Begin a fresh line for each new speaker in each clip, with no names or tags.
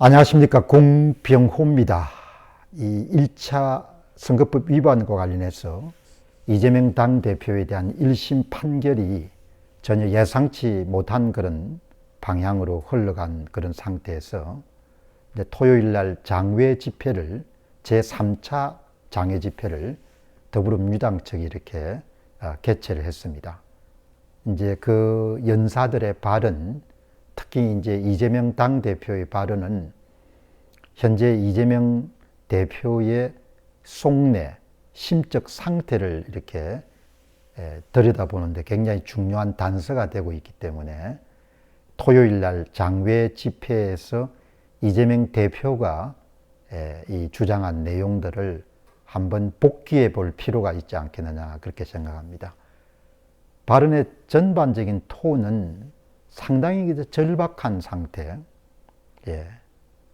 안녕하십니까. 공병호입니다. 이 1차 선거법 위반과 관련해서 이재명 당대표에 대한 1심 판결이 전혀 예상치 못한 그런 방향으로 흘러간 그런 상태에서 이제 토요일 날 장외 집회를 제3차 장외 집회를 더불어민주당 측이 이렇게 개최를 했습니다. 이제 그 연사들의 발언, 특히 이제 이재명 당대표의 발언은 현재 이재명 대표의 속내, 심적 상태를 이렇게 들여다보는데 굉장히 중요한 단서가 되고 있기 때문에 토요일 날 장외 집회에서 이재명 대표가 이 주장한 내용들을 한번 복기해 볼 필요가 있지 않겠느냐 그렇게 생각합니다. 발언의 전반적인 톤은 상당히 절박한 상태,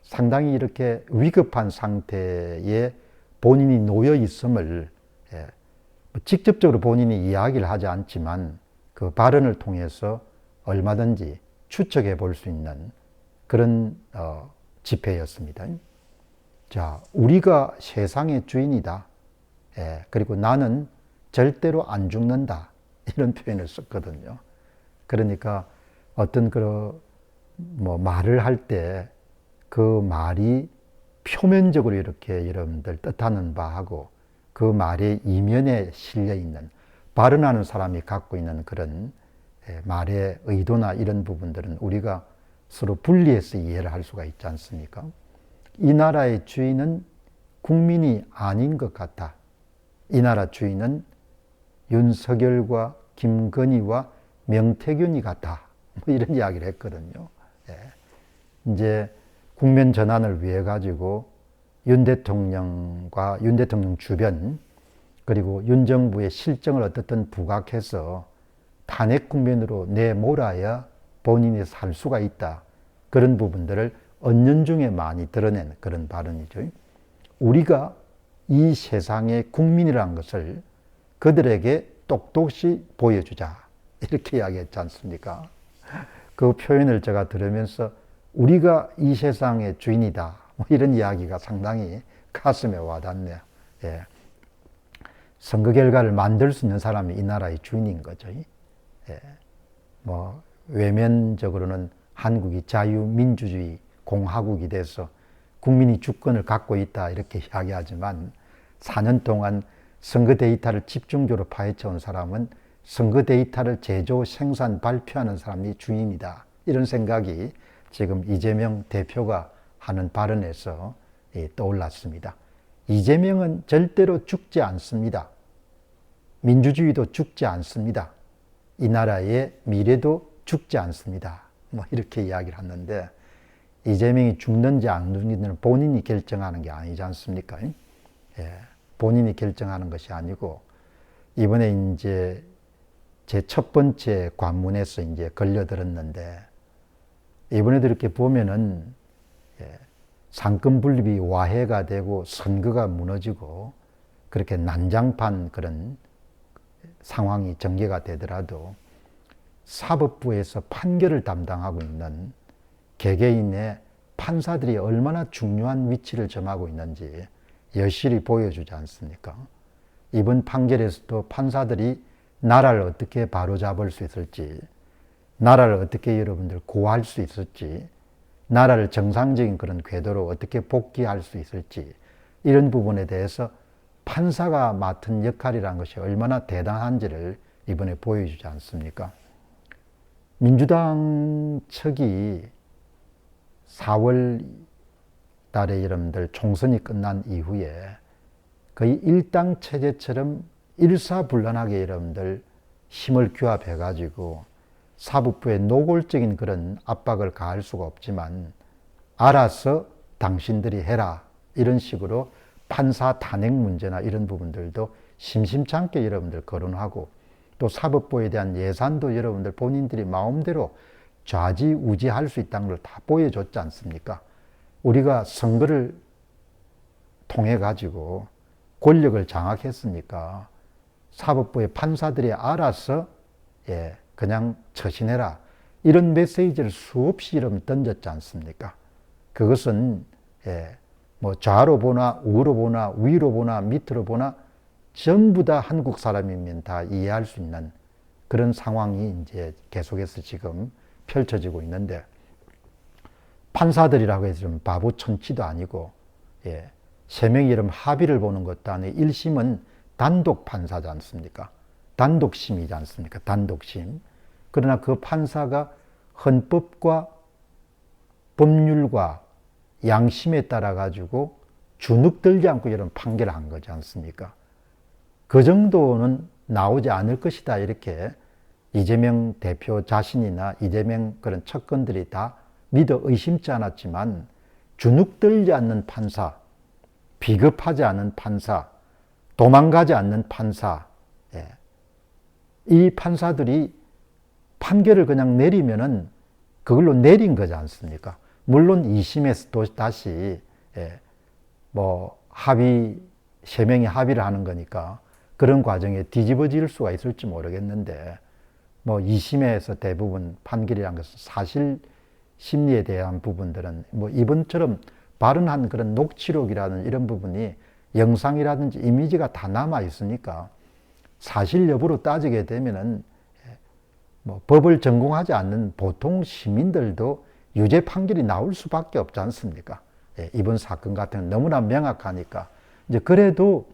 상당히 이렇게 위급한 상태에 본인이 놓여 있음을 직접적으로 본인이 이야기를 하지 않지만 그 발언을 통해서 얼마든지 추측해 볼 수 있는 그런 집회였습니다. 자, 우리가 세상의 주인이다. 그리고 나는 절대로 안 죽는다. 이런 표현을 썼거든요. 그러니까 어떤 말을 할 때 그 말이 표면적으로 이렇게 여러분들 뜻하는 바하고 그 말의 이면에 실려 있는 발언하는 사람이 갖고 있는 그런 말의 의도나 이런 부분들은 우리가 서로 분리해서 이해를 할 수가 있지 않습니까? 이 나라의 주인은 국민이 아닌 것 같다. 이 나라 주인은 윤석열과 김건희와 명태균이 같다. 이런 이야기를 했거든요. 이제 국면 전환을 위해 가지고 윤 대통령과 윤 대통령 주변 그리고 윤 정부의 실정을 어떻든 부각해서 탄핵 국면으로 내몰아야 본인이 살 수가 있다. 그런 부분들을 은연중에 많이 드러낸 그런 발언이죠. 우리가 이 세상의 국민이라는 것을 그들에게 똑똑히 보여주자. 이렇게 이야기했지 않습니까? 그 표현을 제가 들으면서 우리가 이 세상의 주인이다. 이런 이야기가 상당히 가슴에 와닿네요. 선거 결과를 만들 수 있는 사람이 이 나라의 주인인 거죠. 외면적으로는 한국이 자유민주주의 공화국이 돼서 국민이 주권을 갖고 있다 이렇게 이야기하지만 4년 동안 선거 데이터를 집중적으로 파헤쳐온 사람은 선거 데이터를 제조, 생산, 발표하는 사람이 주인이다. 이런 생각이 지금 이재명 대표가 하는 발언에서 떠올랐습니다. 이재명은 절대로 죽지 않습니다. 민주주의도 죽지 않습니다. 이 나라의 미래도 죽지 않습니다. 이렇게 이야기를 하는데 이재명이 죽는지 안 죽는지는 본인이 결정하는 게 아니지 않습니까? 본인이 결정하는 것이 아니고 이번에 이제 제 첫 번째 관문에서 이제 걸려들었는데 이번에도 이렇게 보면은 상권 분립이 와해가 되고 선거가 무너지고 그렇게 난장판 그런 상황이 전개가 되더라도 사법부에서 판결을 담당하고 있는 개개인의 판사들이 얼마나 중요한 위치를 점하고 있는지 여실히 보여주지 않습니까? 이번 판결에서도 판사들이 나라를 어떻게 바로잡을 수 있을지, 나라를 어떻게 여러분들 고할 수 있을지, 나라를 정상적인 그런 궤도로 어떻게 복귀할 수 있을지 이런 부분에 대해서 판사가 맡은 역할이라는 것이 얼마나 대단한지를 이번에 보여주지 않습니까? 민주당 측이 4월 달에 여러분들 총선이 끝난 이후에 거의 일당 체제처럼 일사불란하게 여러분들 힘을 규합해 가지고 사법부에 노골적인 그런 압박을 가할 수가 없지만 알아서 당신들이 해라 이런 식으로 판사 탄핵 문제나 이런 부분들도 심심치 않게 여러분들 거론하고 또 사법부에 대한 예산도 여러분들 본인들이 마음대로 좌지우지할 수 있다는 걸 다 보여줬지 않습니까? 우리가 선거를 통해 가지고 권력을 장악했으니까 사법부의 판사들이 알아서 그냥 처신해라 이런 메시지를 수없이 이름 던졌지 않습니까? 그것은 뭐 좌로 보나 우로 보나 위로 보나 밑으로 보나 전부 다 한국 사람이면 다 이해할 수 있는 그런 상황이 이제 계속해서 지금 펼쳐지고 있는데, 판사들이라고 해서 좀 바보 천치도 아니고, 세 명이 이름 합의를 보는 것도 아니고 1심은 단독 판사지 않습니까? 단독심이지 않습니까? 단독심. 그러나 그 판사가 헌법과 법률과 양심에 따라 가지고 주눅들지 않고 이런 판결을 한 거지 않습니까? 그 정도는 나오지 않을 것이다, 이렇게 이재명 대표 자신이나 이재명 그런 측근들이 다 믿어 의심치 않았지만, 주눅들지 않는 판사, 비겁하지 않은 판사, 도망가지 않는 판사, 이 판사들이 판결을 그냥 내리면은 그걸로 내린 거지 않습니까? 물론 2심에서 또 다시 뭐 합의, 세 명이 합의를 하는 거니까 그런 과정에 뒤집어질 수가 있을지 모르겠는데, 뭐 2심에서 대부분 판결이란 것은 사실 심리에 대한 부분들은 뭐 이번처럼 발언한 그런 녹취록이라는 이런 부분이 영상이라든지 이미지가 다 남아 있으니까 사실 여부로 따지게 되면은 뭐 법을 전공하지 않는 보통 시민들도 유죄 판결이 나올 수밖에 없지 않습니까? 이번 사건 같은 건 너무나 명확하니까. 이제 그래도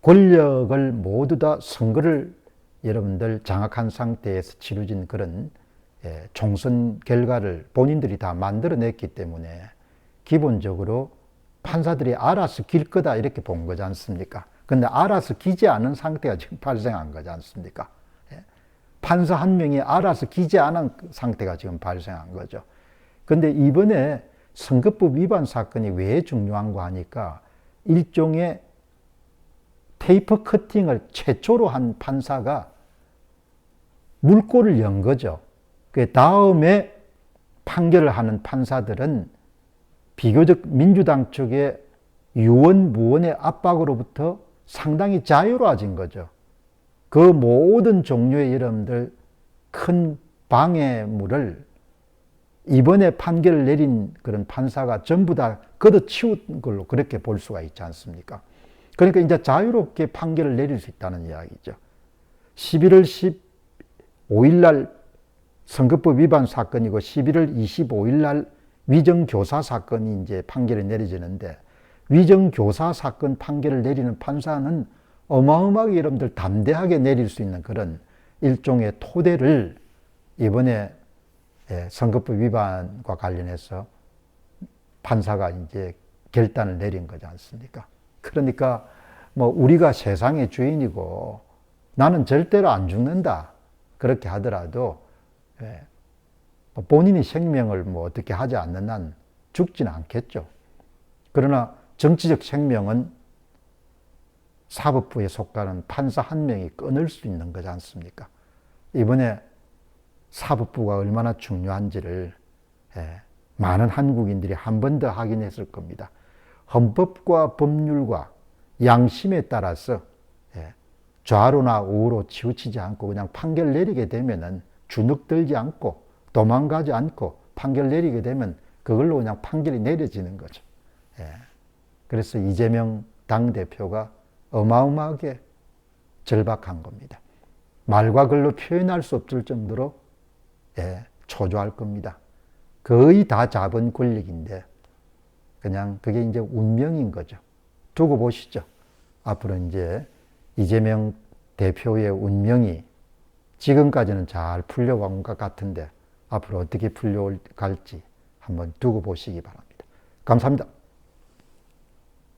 권력을 모두 다 선거를 여러분들 장악한 상태에서 치러진 그런 총선 결과를 본인들이 다 만들어냈기 때문에 기본적으로 판사들이 알아서 길 거다 이렇게 본 거지 않습니까? 근데 알아서 기지 않은 상태가 지금 발생한 거지 않습니까? 판사 한 명이 알아서 기지 않은 상태가 지금 발생한 거죠. 근데 이번에 선거법 위반 사건이 왜 중요한가 하니까, 일종의 테이프 커팅을 최초로 한 판사가 물꼬를 연 거죠. 그 다음에 판결을 하는 판사들은 비교적 민주당 쪽의 유언, 무언의 압박으로부터 상당히 자유로워진 거죠. 그 모든 종류의 여러분들 큰 방해물을 이번에 판결을 내린 그런 판사가 전부 다 걷어치운 걸로 그렇게 볼 수가 있지 않습니까? 그러니까 이제 자유롭게 판결을 내릴 수 있다는 이야기죠. 11월 15일 날 선거법 위반 사건이고 11월 25일 날 위정교사 사건이 이제 판결이 내려지는데, 위정교사 사건 판결을 내리는 판사는 어마어마하게 여러분들 담대하게 내릴 수 있는 그런 일종의 토대를 이번에 선거법 위반과 관련해서 판사가 이제 결단을 내린 거지 않습니까? 그러니까 뭐 우리가 세상의 주인이고 나는 절대로 안 죽는다 그렇게 하더라도 본인이 생명을 뭐 어떻게 하지 않는 한 죽지는 않겠죠. 그러나 정치적 생명은 사법부에 속하는 판사 한 명이 끊을 수 있는 거지 않습니까? 이번에 사법부가 얼마나 중요한지를 많은 한국인들이 한 번 더 확인했을 겁니다. 헌법과 법률과 양심에 따라서 좌로나 우로 치우치지 않고 그냥 판결 내리게 되면은 주눅들지 않고 도망가지 않고 판결 내리게 되면 그걸로 그냥 판결이 내려지는 거죠. 그래서 이재명 당대표가 어마어마하게 절박한 겁니다. 말과 글로 표현할 수 없을 정도로 초조할 겁니다. 거의 다 잡은 권력인데 그냥 그게 이제 운명인 거죠. 두고 보시죠. 앞으로 이제 이재명 대표의 운명이 지금까지는 잘 풀려온 것 같은데 앞으로 어떻게 풀려갈지 한번 두고 보시기 바랍니다. 감사합니다.